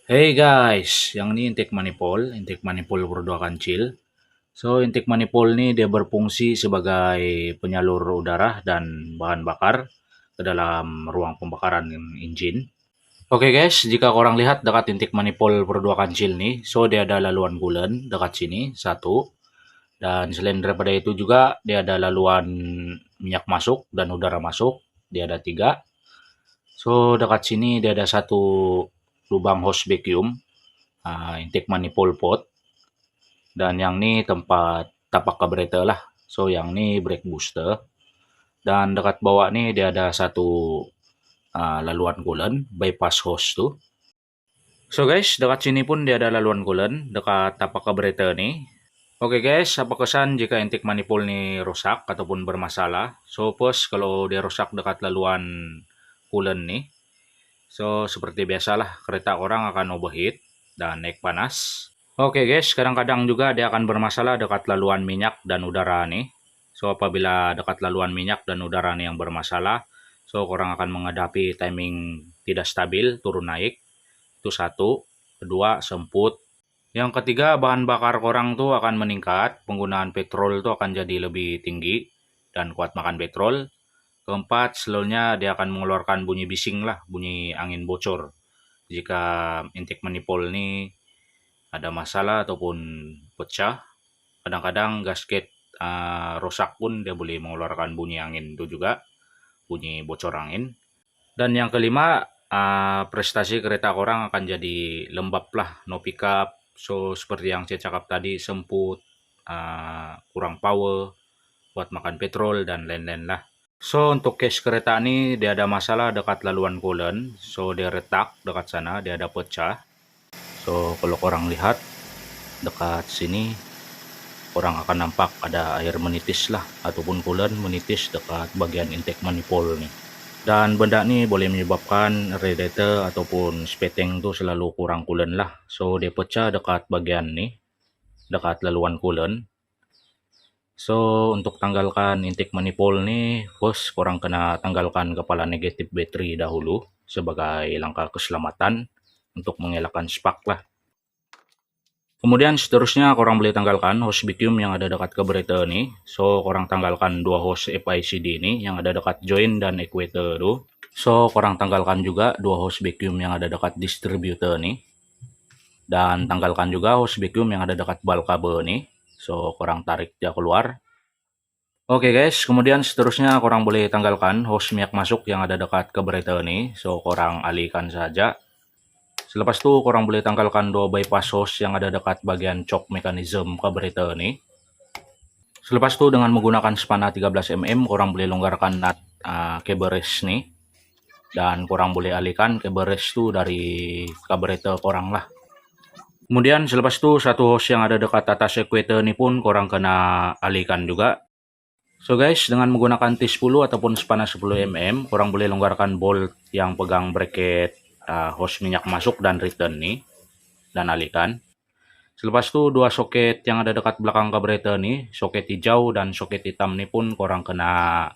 Hey guys, yang ini intake manifold berdua kancil. So, intake manifold ini dia berfungsi sebagai penyalur udara dan bahan bakar ke dalam ruang pembakaran engine. Oke guys, jika korang lihat dekat intake manifold berdua kancil nih, so dia ada laluan coolant dekat sini, satu. Dan selain daripada itu juga dia ada laluan minyak masuk dan udara masuk, dia ada tiga. So, dekat sini dia ada satu lubang hose vacuum, intake manifold pot. Dan yang ni tempat tapak carburetor lah. So yang ni brake booster. Dan dekat bawah ni dia ada satu laluan coolant bypass hose tu. So guys, dekat sini pun dia ada laluan coolant dekat tapak carburetor ni. Oke guys, apa kesan jika intake manifold ni rusak ataupun bermasalah? So first kalau dia rusak dekat laluan coolant ni, so seperti biasalah kereta orang akan overheat dan naik panas. Oke guys, kadang-kadang juga dia akan bermasalah dekat laluan minyak dan udara nih. So apabila dekat laluan minyak dan udara nih yang bermasalah, so orang akan menghadapi timing tidak stabil, turun naik. Itu satu. Kedua, semput. Yang ketiga, bahan bakar korang tuh akan meningkat, penggunaan petrol tuh akan jadi lebih tinggi dan kuat makan petrol. Keempat, slownya dia akan mengeluarkan bunyi bising lah, bunyi angin bocor. Jika intake manifold ini ada masalah ataupun pecah, kadang-kadang gasket rusak pun dia boleh mengeluarkan bunyi angin itu juga, bunyi bocor angin. Dan yang kelima, prestasi kereta orang akan jadi lembab lah, no pickup. So seperti yang saya cakap tadi, semput, kurang power, buat makan petrol dan lain-lain lah. So untuk case kereta ini dia ada masalah dekat laluan coolant, so dia retak dekat sana, dia ada pecah. So kalau orang lihat dekat sini, orang akan nampak ada air menitis lah ataupun coolant menitis dekat bagian intake manifold nih. Dan benda ni boleh menyebabkan radiator ataupun speteng tu selalu kurang coolant lah. So dia pecah dekat bagian ni, dekat laluan coolant. So untuk tanggalkan intake manifold ni, first korang kena tanggalkan kepala negatif bateri dahulu sebagai langkah keselamatan untuk mengelakkan spark lah. Kemudian seterusnya korang boleh tanggalkan hose vacuum yang ada dekat carburetor ni. So korang tanggalkan dua hose FICD ni yang ada dekat join dan equator tu. So korang tanggalkan juga dua hose vacuum yang ada dekat distributor ni. Dan tanggalkan juga hose vacuum yang ada dekat bulb cover ni. So korang tarik dia keluar. Oke guys, kemudian seterusnya korang boleh tanggalkan hose minyak masuk yang ada dekat carburetor ni. So korang alihkan saja. Selepas itu korang boleh tanggalkan dua bypass hose yang ada dekat bagian choke mechanism carburetor ni. Selepas itu dengan menggunakan spana 13 mm korang boleh longgarkan nut cable rest ni. Dan korang boleh alihkan cable rest tu dari carburetor korang lah. Kemudian selepas itu satu hose yang ada dekat atas equator ni pun korang kena alihkan juga. So guys, dengan menggunakan T10 ataupun spana 10 mm, korang boleh longgarkan bolt yang pegang bracket hose minyak masuk dan return ni dan alihkan. Selepas itu dua soket yang ada dekat belakang carburetor ni, soket hijau dan soket hitam ni pun korang kena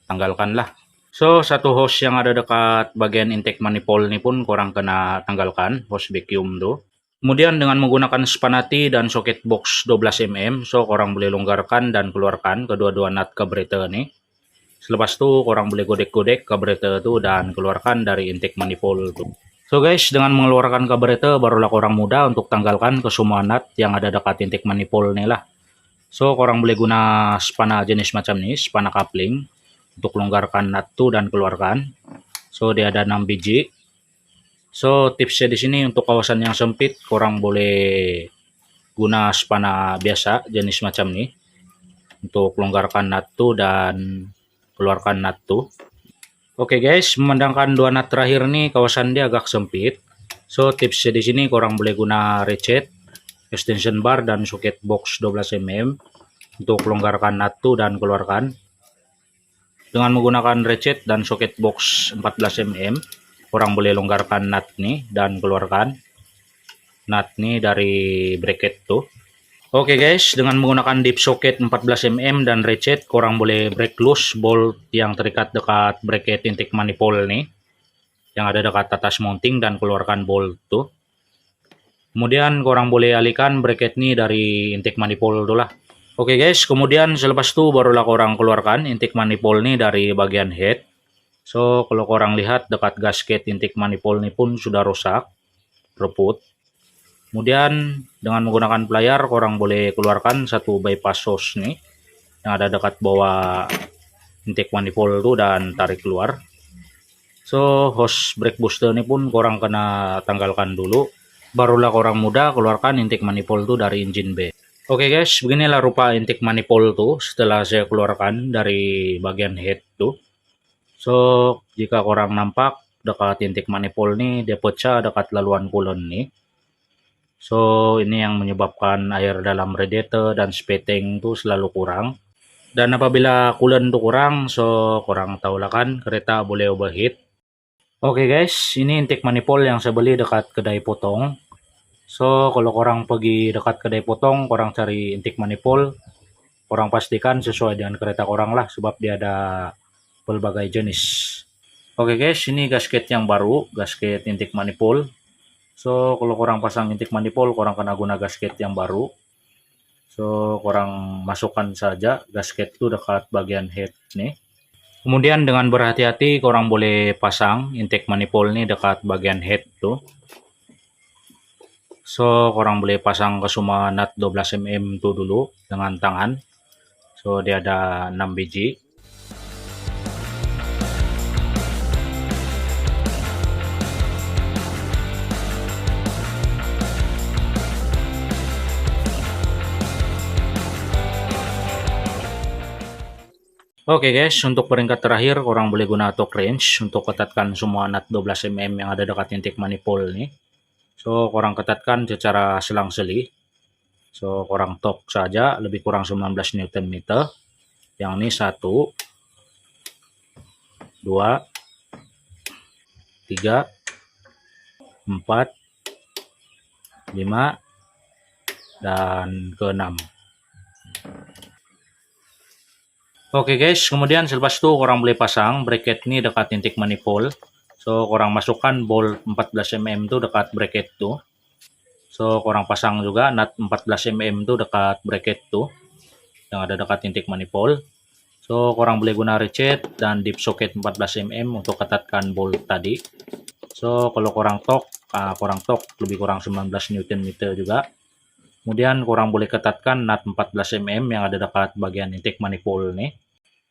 tanggalkan lah. So satu hose yang ada dekat bagian intake manifold ni pun korang kena tanggalkan, hose vacuum tu. Kemudian dengan menggunakan spanati dan soket box 12 mm, so korang boleh longgarkan dan keluarkan kedua-dua nut carburetor ni. Selepas itu korang boleh godek-godek carburetor tu dan keluarkan dari intake manifold tu. So guys, dengan mengeluarkan carburetor barulah korang mudah untuk tanggalkan ke semua nut yang ada dekat intake manifold ni lah. So korang boleh guna spana jenis macam ni, spana coupling, untuk longgarkan nut tu dan keluarkan. So dia ada 6 biji. So tipsnya di sini untuk kawasan yang sempit korang boleh guna spana biasa jenis macam ni untuk longgarkan nut tu dan keluarkan nut tu. Oke guys, memandangkan dua nut terakhir nih kawasan dia agak sempit. So tipsnya di sini korang boleh guna ratchet, extension bar dan soket box 12 mm untuk longgarkan nut tu dan keluarkan. Dengan menggunakan ratchet dan soket box 14 mm, korang boleh longgarkan nut nih dan keluarkan nut nih dari bracket tuh. Oke guys, dengan menggunakan dip socket 14 mm dan ratchet, korang boleh break loose bolt yang terikat dekat bracket intake manifold nih, yang ada dekat atas mounting dan keluarkan bolt tuh. Kemudian korang boleh alihkan bracket ni dari intake manifold tu lah. Oke guys, kemudian selepas tu barulah korang keluarkan intake manifold ni dari bagian head. So kalau korang lihat dekat gasket intake manifold ni pun sudah rusak, reput. Kemudian dengan menggunakan plier korang boleh keluarkan satu bypass hose ni yang ada dekat bawah intake manifold tu dan tarik keluar. So hose brake booster ni pun korang kena tanggalkan dulu, barulah korang mudah keluarkan intake manifold tu dari engine bay. Oke guys, beginilah rupa intake manifold tu setelah saya keluarkan dari bagian head tu. So jika korang nampak dekat intake manifold ni dia pecah dekat laluan coolant ni. So ini yang menyebabkan air dalam radiator dan speteng tu selalu kurang. Dan apabila coolant tu kurang, so korang tahulah kan kereta boleh overheat. Oke guys, ini intake manifold yang saya beli dekat kedai potong. So kalau korang pergi dekat kedai potong, korang cari intake manifold, korang pastikan sesuai dengan kereta korang lah, sebab dia ada pelbagai jenis. Oke guys, ini gasket yang baru, gasket intake manifold. So kalau korang pasang intake manifold, korang kena guna gasket yang baru. So korang masukkan saja gasket itu dekat bagian head nih. Kemudian dengan berhati-hati korang boleh pasang intake manifold nih dekat bagian head tuh. So korang boleh pasang ke semua nut 12 mm tuh dulu dengan tangan. So dia ada 6 biji. Oke guys, untuk peringkat terakhir korang boleh guna torque wrench untuk ketatkan semua nut 12 mm yang ada dekat intake manifold nih. So korang ketatkan secara selang-seli. So korang torque saja lebih kurang 19 Nm. Yang ini 1 2 3 4 5 dan ke-6. Oke guys, kemudian selepas itu korang boleh pasang bracket ini dekat intake manifold. So korang masukkan bolt 14 mm itu dekat bracket itu. So korang pasang juga nut 14 mm itu dekat bracket itu yang ada dekat intake manifold. So korang boleh guna ratchet dan deep socket 14 mm untuk ketatkan bolt tadi. So kalau korang torque lebih kurang 19 Nm juga. Kemudian korang boleh ketatkan nut 14 mm yang ada dekat bagian intake manifold nih.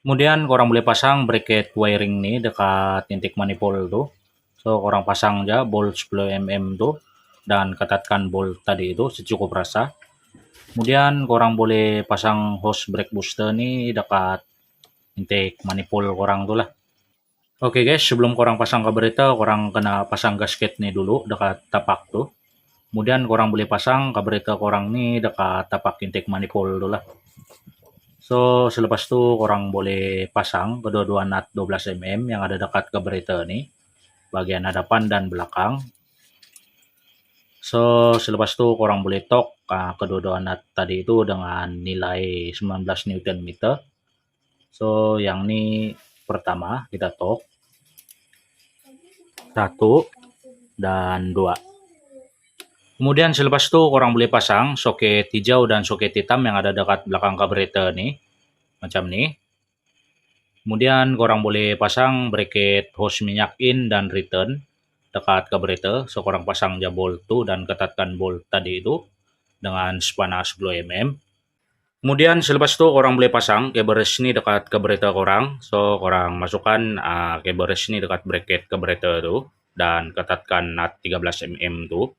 Kemudian korang boleh pasang bracket wiring nih dekat intake manifold tuh. So korang pasang aja bolt 10 mm tuh dan ketatkan bolt tadi itu secukup rasa. Kemudian korang boleh pasang hose brake booster nih dekat intake manifold korang tuh lah. Oke guys, sebelum korang pasang carburetor, korang kena pasang gasket nih dulu dekat tapak tuh. Kemudian korang boleh pasang carburetor korang nih dekat tapak intake manifold tuh lah. So selepas itu korang boleh pasang kedua-dua nut 12 mm yang ada dekat carburetor nih, bagian hadapan dan belakang. So selepas itu korang boleh torque kedua-dua nut tadi itu dengan nilai 19 Nm. So yang ini pertama kita torque 1 dan 2. Kemudian selepas itu korang boleh pasang soket hijau dan soket hitam yang ada dekat belakang carburetor nih, macam nih. Kemudian korang boleh pasang bracket hose minyak in dan return dekat carburetor. So korang pasang aja bolt tuh dan ketatkan bolt tadi itu dengan spana 10 mm. Kemudian selepas itu korang boleh pasang cable rest ini dekat carburetor korang. So korang masukkan cable rest ini dekat bracket carburetor tuh dan ketatkan nut 13 mm tuh.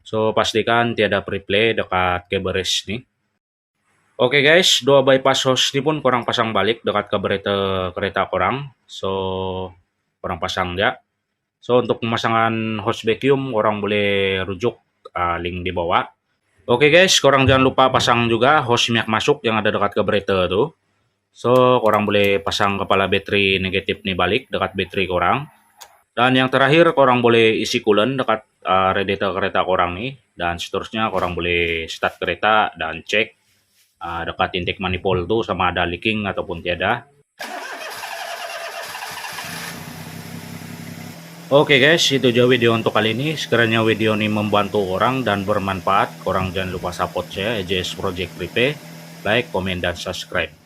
So pastikan tiada pre-play dekat cable rest nih. Oke guys, dua bypass hose ini pun korang pasang balik dekat carburetor kereta korang. So korang pasang dia. So untuk pemasangan hose vacuum korang boleh rujuk link di bawah. Oke guys, korang jangan lupa pasang juga hose minyak masuk yang ada dekat carburetor tuh. So korang boleh pasang kepala baterai negatif nih balik dekat baterai korang. Dan yang terakhir korang boleh isi coolant dekat radiator kereta korang nih. Dan seterusnya korang boleh start kereta dan cek dekat intake manifold tuh sama ada leaking ataupun tiada. Oke guys, itu aja video untuk kali ini. Sekiranya video ini membantu orang dan bermanfaat, orang jangan lupa support saya, EJS Project Ripe, like, komen, dan subscribe.